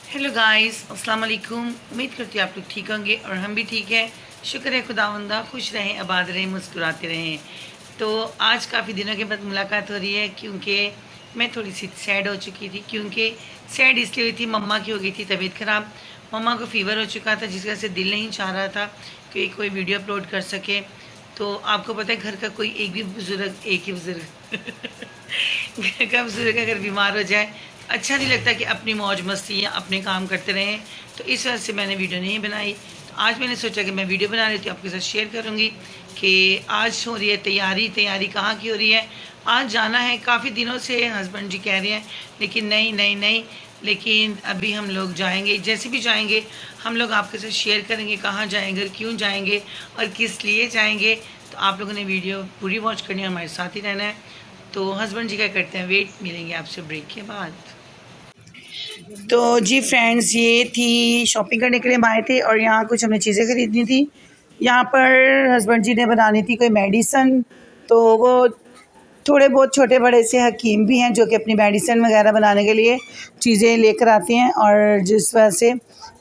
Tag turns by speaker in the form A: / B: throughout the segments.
A: Hello guys, अस्सलाम वालेकुम। उम्मीद करती हूँ आप लोग ठीक होंगे और हम भी ठीक हैं। शुक्र है खुदावंदा, खुश रहें, आबाद रहें, मुस्कुराते रहें। तो आज काफ़ी दिनों के बाद मुलाकात हो रही है क्योंकि मैं थोड़ी सी सैड हो चुकी थी। क्योंकि सैड इसलिए हुई थी, मम्मा की हो गई थी तबीयत ख़राब। मम्मा को फ़ीवर हो चुका था जिस वजह से दिल नहीं चाह रहा था कि कोई वीडियो अपलोड कर सके। तो आपको पता है घर का कोई एक भी बुज़ुर्ग, एक ही बुज़ुर्ग घर का बुज़ुर्ग अगर बीमार हो जाए अच्छा नहीं लगता कि अपनी मौज मस्ती या अपने काम करते रहें। तो इस वजह से मैंने वीडियो नहीं बनाई। तो आज मैंने सोचा कि मैं वीडियो बना लेती हूँ, आपके साथ शेयर करूँगी कि आज हो रही है तैयारी कहाँ की हो रही है। आज जाना है, काफ़ी दिनों से हस्बैंड जी कह रहे हैं लेकिन नहीं नहीं नहीं, लेकिन अभी हम लोग जाएंगे। जैसे भी जाएंगे हम लोग आपके साथ शेयर करेंगे कहाँ जाएंगे, क्यों जाएंगे और किस लिए जाएंगे। तो आप लोगों ने वीडियो पूरी वॉच करनी है, हमारे साथ ही रहना है। तो हस्बैंड जी क्या करते हैं, वेट, मिलेंगे आपसे ब्रेक के बाद। तो जी फ्रेंड्स, ये थी शॉपिंग करने के लिए हम आए थे और यहाँ कुछ हमें चीज़ें ख़रीदनी थी। यहाँ पर हस्बैंड जी ने बनानी थी कोई मेडिसन। तो वो थोड़े बहुत छोटे बड़े से हकीम भी हैं जो कि अपनी मेडिसिन वगैरह बनाने के लिए चीज़ें लेकर आते हैं। और जिस वजह से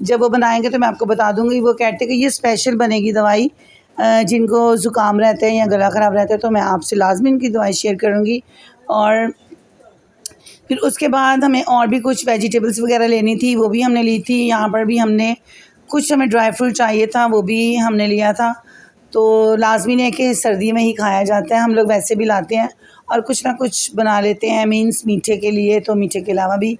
A: जब वो बनाएंगे तो मैं आपको बता दूंगी। वो कहते हैं कि ये स्पेशल बनेगी दवाई, जिनको ज़ुकाम रहते हैं या गला ख़राब रहता है। तो मैं आपसे लाजमी इनकी दवाई शेयर करूँगी। और फिर उसके बाद हमें और भी कुछ वेजिटेबल्स वगैरह लेनी थी, वो भी हमने ली थी। यहाँ पर भी हमने कुछ, हमें ड्राई फ्रूट चाहिए था, वो भी हमने लिया था। तो लाजमी है कि सर्दी में ही खाया जाता है, हम लोग वैसे भी लाते हैं और कुछ ना कुछ बना लेते हैं, मीन्स मीठे के लिए, तो मीठे के अलावा भी।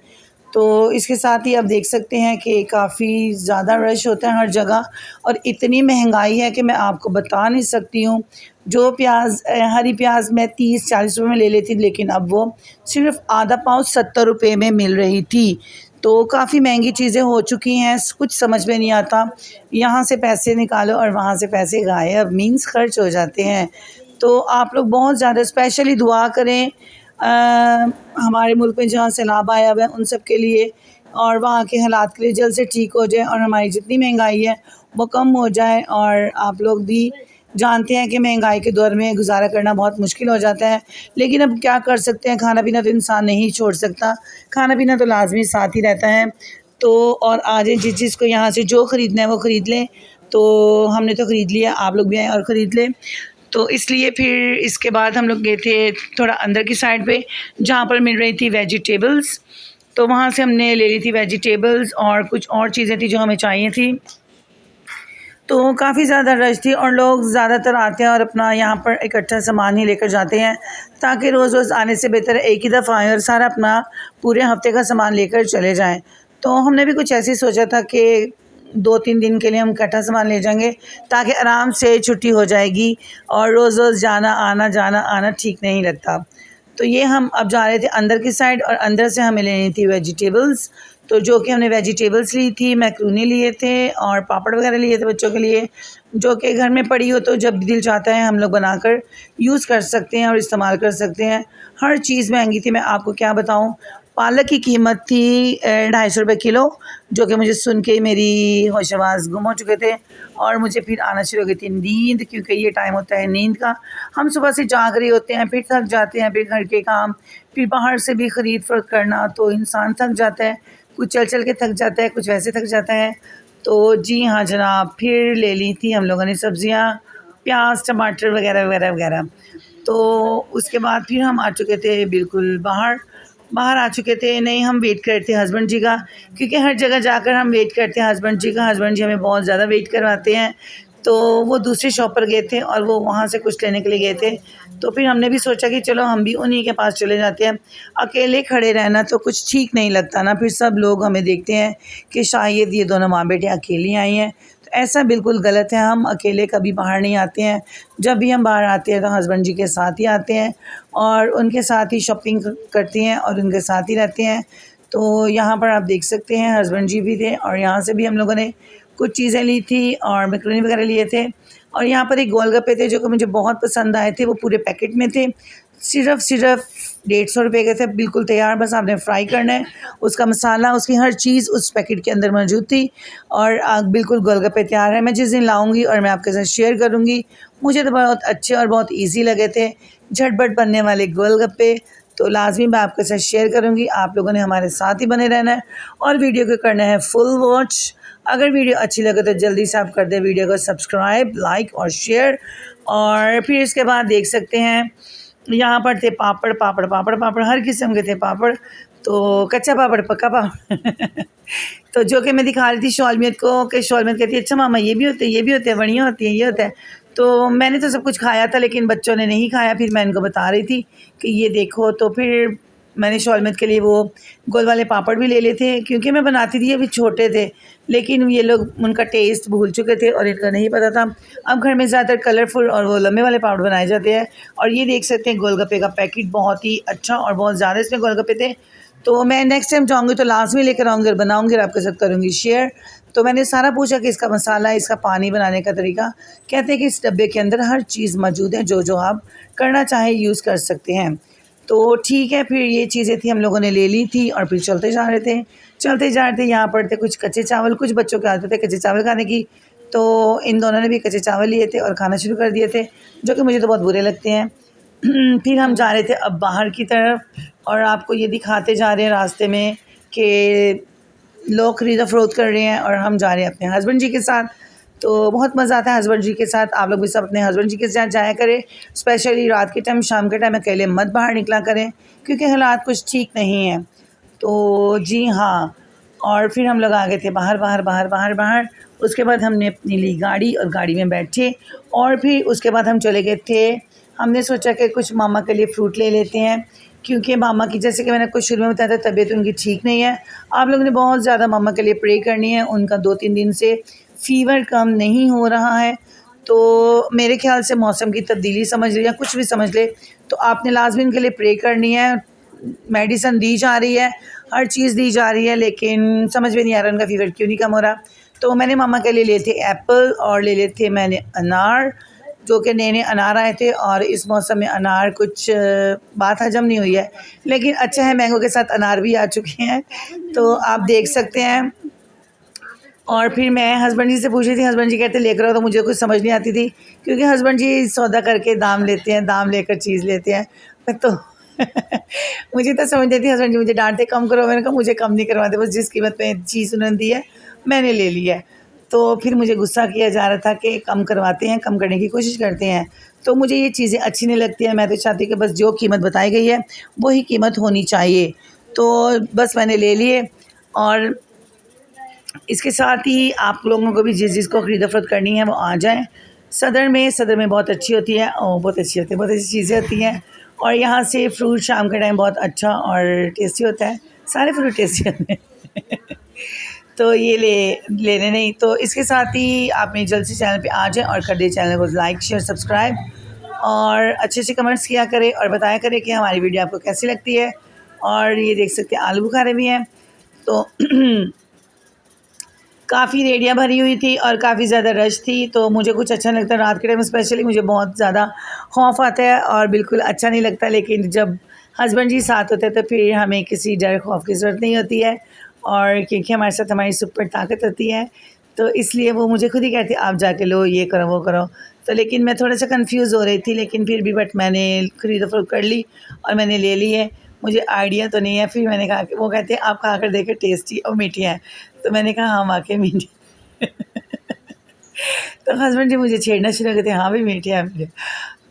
A: तो इसके साथ ही आप देख सकते हैं कि काफ़ी ज़्यादा रश होता है हर जगह और इतनी महंगाई है कि मैं आपको बता नहीं सकती हूँ। जो प्याज, हरी प्याज मैं 30-40 रुपये में ले लेती, लेकिन अब वो सिर्फ आधा पाव 70 रुपये में मिल रही थी। तो काफ़ी महंगी चीज़ें हो चुकी हैं, कुछ समझ में नहीं आता। यहाँ से पैसे निकालो और वहाँ से पैसे गायब, मीन्स खर्च हो जाते हैं। तो आप लोग बहुत ज़्यादा स्पेशली दुआ करें हमारे मुल्क में जहाँ सैलाब आया हुआ है उन सब के लिए, और वहाँ के हालात के लिए जल्द से ठीक हो जाए और हमारी जितनी महंगाई है वो कम हो जाए। और आप लोग भी जानते हैं कि महंगाई के दौर में गुजारा करना बहुत मुश्किल हो जाता है, लेकिन अब क्या कर सकते हैं, खाना पीना तो इंसान नहीं छोड़ सकता, खाना पीना तो लाजमी साथ ही रहता है। तो और आ जाए, जिस चीज़ को यहाँ से जो ख़रीदना है वो ख़रीद लें। तो हमने तो ख़रीद लिया, आप लोग भी आए और ख़रीद लें। तो इसलिए फिर इसके बाद हम लोग गए थे थोड़ा अंदर की साइड पे जहाँ पर मिल रही थी वेजिटेबल्स। तो वहाँ से हमने ले ली थी वेजिटेबल्स और कुछ और चीज़ें थी जो हमें चाहिए थी। तो काफ़ी ज़्यादा रश थी और लोग ज़्यादातर आते हैं और अपना यहाँ पर इकट्ठा सामान ही लेकर जाते हैं, ताकि रोज़ रोज़ आने से बेहतर है एक ही दफ़ा आएँ और सारा अपना पूरे हफ्ते का सामान लेकर चले जाएं। तो हमने भी कुछ ऐसे ही सोचा था कि 2-3 दिन के लिए हम इकट्ठा सामान ले जाएंगे ताकि आराम से छुट्टी हो जाएगी और रोज़ रोज़ जाना आना ठीक नहीं लगता। तो ये हम अब जा रहे थे अंदर की साइड और अंदर से हमें लेनी थी वेजिटेबल्स। तो जो कि हमने वेजिटेबल्स ली थी, मैक्रोनी लिए थे और पापड़ वगैरह लिए थे बच्चों के लिए, जो कि घर में पड़ी हो तो जब दिल चाहता है हम लोग बनाकर यूज़ कर सकते हैं और इस्तेमाल कर सकते हैं। हर चीज़ महंगी थी, मैं आपको क्या बताऊं। पालक की कीमत थी 250 रुपये किलो, जो कि मुझे सुन के ही मेरी होश-ए-हवास गुम हो चुके थे और मुझे फिर आना शुरू हो गई थी नींद, क्योंकि ये टाइम होता है नींद का। हम सुबह से जाग रहे होते हैं, फिर थक जाते हैं, फिर घर के काम, फिर बाहर से भी ख़रीद फ़रोख्त करना, तो इंसान थक जाता है। कुछ चल चल के थक जाता है, कुछ वैसे थक जाता है। तो जी हाँ जनाब, फिर ले ली थी हम लोगों ने सब्ज़ियाँ, प्याज, टमाटर वगैरह वगैरह वगैरह। तो उसके बाद फिर हम आ चुके थे बिल्कुल बाहर बाहर आ चुके थे। नहीं, हम वेट कर रहे थे हस्बैंड जी का, क्योंकि हर जगह जाकर हम वेट करते हैं हस्बैंड जी का। हस्बैंड जी हमें बहुत ज़्यादा वेट करवाते हैं। तो वो दूसरी शॉप पर गए थे और वो वहाँ से कुछ लेने के लिए गए थे। तो फिर हमने भी सोचा कि चलो हम भी उन्हीं के पास चले जाते हैं। अकेले खड़े रहना तो कुछ ठीक नहीं लगता ना, फिर सब लोग हमें देखते हैं कि शायद ये दोनों माँ बेटे अकेली आई हैं। तो ऐसा बिल्कुल गलत है, हम अकेले कभी बाहर नहीं आते हैं। जब भी हम बाहर आते हैं तो हस्बैंड जी के साथ ही आते हैं और उनके साथ ही शॉपिंग करते हैं और उनके साथ ही रहते हैं। तो यहाँ पर आप देख सकते हैं हस्बैंड जी भी थे और यहाँ से भी हम लोगों ने कुछ चीज़ें ली थी और मैक्रोनी वगैरह लिए थे। और यहाँ पर एक गोलगप्पे थे जो कि मुझे बहुत पसंद आए थे, वो पूरे पैकेट में थे, सिर्फ़ 150 रुपये के थे, बिल्कुल तैयार, बस आपने फ्राई करना है। उसका मसाला, उसकी हर चीज़ उस पैकेट के अंदर मौजूद थी और बिल्कुल गोलगप्पे तैयार हैं। मैं जिस दिन लाऊंगी और मैं आपके साथ शेयर करूंगी। मुझे तो बहुत अच्छे और बहुत ईजी लगे थे, झटपट बनने वाले गोलगप्पे। तो लाजमी मैं आपके साथ शेयर करूँगी। आप लोगों ने हमारे साथ ही बने रहना है और वीडियो को करना है फुल वॉच। अगर वीडियो अच्छी लगे तो जल्दी से आप कर दें वीडियो को सब्सक्राइब, लाइक और शेयर। और फिर इसके बाद देख सकते हैं यहाँ पर थे पापड़ पापड़ पापड़ पापड़, हर किस्म के थे पापड़। तो कच्चा पापड़, पक्का पापड़ तो जो कि मैं दिखा रही थी शौलमियत को, कि शौलमियत कहती है अच्छा मामा ये भी होते हैं, ये भी होते हैं, बढ़िया होती है, ये होता है। तो मैंने तो सब कुछ खाया था लेकिन बच्चों ने नहीं खाया। फिर मैं इनको बता रही थी कि ये देखो, तो फिर मैंने शौलमियत के लिए वो गोल वाले पापड़ भी ले लिए थे, क्योंकि मैं बनाती थी, अभी छोटे थे लेकिन ये लोग उनका टेस्ट भूल चुके थे और इनका नहीं पता था। अब घर में ज़्यादातर कलरफुल और वो लंबे वाले पापड़ बनाए जाते हैं। और ये देख सकते हैं गोलगप्पे का पैकेट, बहुत ही अच्छा और बहुत ज़्यादा इसमें गोलगप्पे थे। तो मैं नेक्स्ट टाइम जाऊँगी तो लाजमी लेकर आऊँगी और बनाऊँगी और आपके साथ करूँगी शेयर। तो मैंने सारा पूछा कि इसका मसाला, इसका पानी बनाने का तरीका। कहते हैं कि इस डब्बे के अंदर हर चीज़ मौजूद है, जो जो आप करना चाहें यूज़ कर सकते हैं। तो ठीक है, फिर ये चीज़ें थी, हम लोगों ने ले ली थी और फिर चलते जा रहे थे। यहाँ पर थे कुछ कच्चे चावल, कुछ बच्चों के आते थे कच्चे चावल खाने की, तो इन दोनों ने भी कच्चे चावल लिए थे और खाना शुरू कर दिए थे, जो कि मुझे तो बहुत बुरे लगते हैं। फिर हम जा रहे थे अब बाहर की तरफ और आपको ये दिखाते जा रहे हैं रास्ते में कि लोग खरीदा फरोख्त कर रहे हैं और हम जा रहे हैं अपने हस्बैंड जी के साथ। तो बहुत मज़ा आता है हस्बैंड जी के साथ। आप लोग भी सब अपने हस्बैंड जी के साथ जाया करें, स्पेशली रात के टाइम, शाम के टाइम अकेले मत बाहर निकला करें क्योंकि हालात कुछ ठीक नहीं हैं। तो जी हाँ, और फिर हम लोग आ गए थे बाहर। उसके बाद हमने अपनी ली गाड़ी और गाड़ी में बैठे और फिर उसके बाद हम चले गए थे। हमने सोचा कि कुछ मामा के लिए फ़्रूट ले लेते हैं, क्योंकि मामा की, जैसे कि मैंने कुछ शुरू में बताया था, तबीयत उनकी ठीक नहीं है। आप लोगों ने बहुत ज़्यादा मामा के लिए प्रे करनी है। उनका 2-3 दिन से फ़ीवर कम नहीं हो रहा है। तो मेरे ख्याल से मौसम की तब्दीली समझ ले या कुछ भी समझ ले, तो आपने लाजमी इनके लिए प्रे करनी है। मेडिसिन दी जा रही है, हर चीज़ दी जा रही है, लेकिन समझ में नहीं आ रहा उनका फ़ीवर क्यों नहीं कम हो रहा। तो मैंने मामा के लिए लिए थे एप्पल और ले लिए थे मैंने अनार, जो कि नए अनार आए थे और इस मौसम में अनार कुछ बात हजम नहीं हुई है, लेकिन अच्छा है मैंगो के साथ अनार भी आ चुके हैं, तो आप देख सकते हैं। और फिर मैं हस्बैंड जी से पूछ रही थी, हस्बैंड जी कहते लेकर आओ, तो मुझे कुछ समझ नहीं आती थी क्योंकि हस्बैंड जी सौदा करके दाम लेते हैं, दाम लेकर चीज़ लेते हैं। तो मुझे तो समझ नहीं थी, हस्बैंड जी मुझे डांटते कम करो, मैंने कहा मुझे कम नहीं करवाते, बस जिस कीमत पे चीज़ उन्होंने दी है मैंने ले ली है। तो फिर मुझे गुस्सा किया जा रहा था कि कम करवाते हैं, कम करने की कोशिश करते हैं। तो मुझे ये चीज़ें अच्छी नहीं लगती हैं। मैं तो चाहती हूँ कि बस जो कीमत बताई गई है वही कीमत होनी चाहिए। तो बस मैंने ले लिए और इसके साथ ही आप लोगों को भी जिसको खरीदा फरोख्त करनी है वो आ जाएं। सदर में बहुत अच्छी होती है और बहुत अच्छी चीज़ें होती हैं। और यहाँ से फ्रूट शाम के टाइम बहुत अच्छा और टेस्टी होता है, सारे फ्रूट टेस्टी होते हैं। तो ये लेने नहीं, तो इसके साथ ही आप मेरे जल्द से चैनल पे आ जाएं और कर दें चैनल को लाइक, शेयर, सब्सक्राइब और अच्छे कमेंट्स किया करें और बताया करें कि हमारी वीडियो आपको कैसी लगती है। और ये देख सकते हैं आलू बुखारे भी हैं। तो काफ़ी रेडियाँ भरी हुई थी और काफ़ी ज़्यादा रश थी, तो मुझे कुछ अच्छा नहीं लगता रात के टाइम, स्पेशली मुझे बहुत ज़्यादा खौफ आता है और बिल्कुल अच्छा नहीं लगता। लेकिन जब हस्बैंड जी साथ होते हैं तो फिर हमें किसी डर खौफ की ज़रूरत नहीं होती है, और क्योंकि हमारे साथ हमारी सुपर ताकत होती है, तो इसलिए वो मुझे खुद ही कहती आप जाके लो, ये करो, वो करो। तो लेकिन मैं थोड़ा सा कंफ्यूज हो रही थी, लेकिन फिर भी मैंने खरीद फरोख्त कर ली और मैंने ले ली है। मुझे आइडिया तो नहीं है। फिर मैंने कहा कि वो कहते हैं आप खा कर देखें टेस्टी और मीठी है, तो मैंने कहा हाँ वाकई मीठी। तो हस्बैंड जी मुझे छेड़ना शुरू करते हैं, हाँ भी मीठी है मुझे।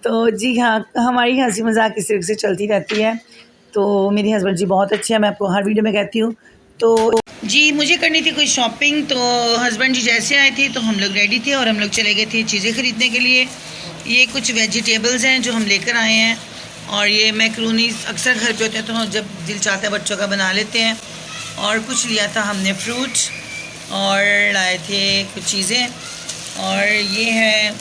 A: तो जी हाँ, हमारी हंसी मजाक इस तरीके से चलती रहती है। तो मेरी हस्बैंड जी बहुत अच्छे हैं, मैं आपको हर वीडियो में कहती हूँ। तो जी मुझे करनी थी कोई शॉपिंग, तो हस्बैंड जी जैसे आए थे तो हम लोग रेडी थे और हम लोग चले गए थे चीज़ें ख़रीदने के लिए। ये कुछ वेजिटेबल्स हैं जो हम लेकर आए हैं, और ये मैक्रोनी अक्सर घर पे होते हैं तो जब दिल चाहता है बच्चों का बना लेते हैं। और कुछ लिया था हमने फ्रूट और लाए थे कुछ चीज़ें, और ये है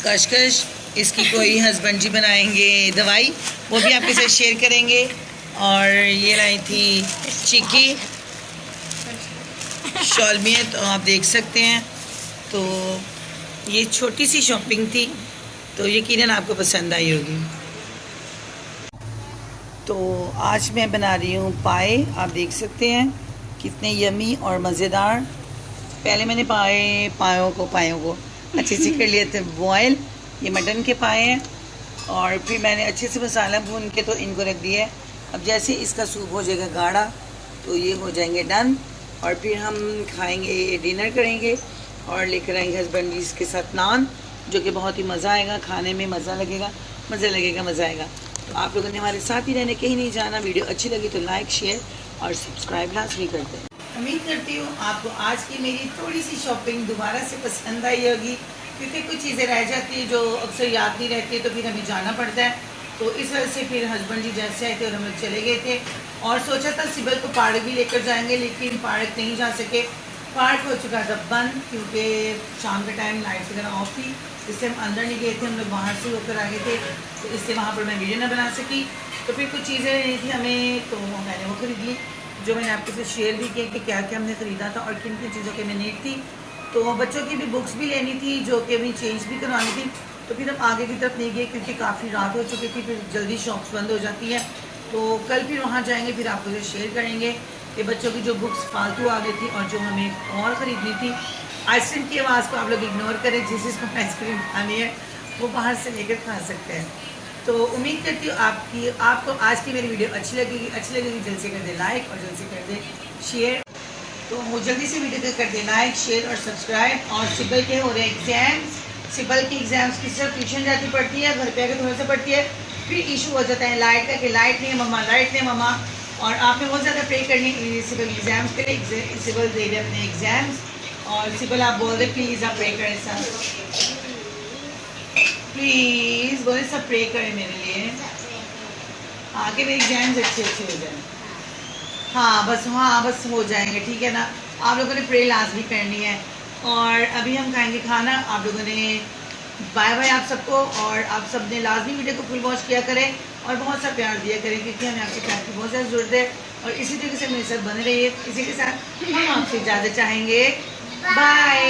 A: कशकश, इसकी कोई हस्बैंड जी बनाएंगे दवाई, वो भी आपके साथ शेयर करेंगे। और ये लाई थी चिक्की, शौलमियत, तो आप देख सकते हैं। तो ये छोटी सी शॉपिंग थी, तो यकीनन आपको पसंद आई होगी। तो आज मैं बना रही हूँ पाए, आप देख सकते हैं कितने यमी और मज़ेदार। पहले मैंने पायों को अच्छे से कर लिए थे बॉयल। ये मटन के पाए हैं और फिर मैंने अच्छे से मसाला भून के तो इनको रख दिया है। अब जैसे इसका सूप हो जाएगा गाढ़ा तो ये हो जाएंगे डन। और फिर हम खाएंगे, डिनर करेंगे और लेकर आएंगे हस्बैंड जी इसके साथ नान, जो कि बहुत ही मज़ा आएगा, खाने में मज़ा लगेगा, मज़ा आएगा। तो आप लोगों ने हमारे साथ ही रहने, कहीं नहीं जाना। वीडियो अच्छी लगी तो लाइक, शेयर और सब्सक्राइब लाजमी कर दें। उम्मीद करती हूँ आपको आज की मेरी थोड़ी सी शॉपिंग दोबारा से पसंद आई होगी, क्योंकि कुछ चीज़ें रह जाती हैं जो अक्सर याद नहीं रहती, तो फिर हमें जाना पड़ता है। तो इस वजह से फिर हस्बैंड जी जैसे आए थे और हम लोग चले गए थे, और सोचा था सिबल को पार्क भी लेकर जाएंगे, लेकिन पार्क नहीं जा सके। पार्क हो चुका था बंद, क्योंकि शाम के टाइम लाइट्स वगैरह ऑफ थी, इससे हम अंदर नहीं गए थे, हम लोग बाहर से होकर आ गए थे, तो इससे वहाँ पर मैं वीडियो ना बना सकी। तो फिर कुछ चीज़ें नहीं थी हमें, तो मैंने वो खरीद ली, जो मैंने आपके साथ शेयर भी किया कि क्या क्या हमने ख़रीदा था और किन किन चीज़ों की हमें नीड थी। तो बच्चों की भी बुक्स भी लेनी थी, जो कि अभी चेंज भी करवानी थी। तो फिर हम आगे की तरफ नहीं गए, क्योंकि काफ़ी रात हो चुकी थी, फिर जल्दी शॉप्स बंद हो जाती है। तो कल फिर वहाँ जाएंगे, फिर आपको जो शेयर करेंगे कि बच्चों की जो बुक्स फालतू आ गई थी और जो हमें और ख़रीदनी थी। आइसक्रीम की आवाज़ को आप लोग इग्नोर करें, जिस जिसको आइसक्रीम खानी है वो बाहर से लेकर खा सकते हैं। तो उम्मीद करती हूँ आपको आज की मेरी वीडियो अच्छी लगेगी जल्द से कर दे लाइक और जल्द से कर दे शेयर। तो जल्दी से वीडियो को कर दे लाइक, शेयर और सब्सक्राइब। और सिबल के हो रहे एग्ज़ाम्स, सिबल की एग्ज़ाम्स की सिर्फ ट्यूशन जाती पड़ती है, घर पे आकर थोड़ा सा पढ़ती है। फिर इशू हो जाता है लाइट का, कि लाइट नहीं मम्मा, लाइट नहीं मम्मा। और आपने बहुत ज़्यादा प्रे करनी है सिबल एग्ज़ाम्स के लिए। सिबल दे रहे अपने एग्ज़ाम्स, और सिबल आप बोल रहे प्लीज़ आप प्रे करें सब, प्लीज़ बोले सब प्रे करें मेरे लिए, आगे मेरे एग्ज़ाम्स अच्छे हो जाए। हाँ बस हो जाएंगे, ठीक है ना। आप लोगों ने प्रे लाजमी करनी है। और अभी हम खाएंगे खाना। आप लोगों ने बाय बाय आप सबको, और आप सब ने लाजमी वीडियो को फुल वॉच किया करें और बहुत सा प्यार दिया करें, क्योंकि हमें आपके प्यार की बहुत ज़्यादा ज़रूरत है। और इसी तरीके से मेरे साथ बने रहिए। इसी के साथ हम आपसे इजाज़त चाहेंगे, बाय।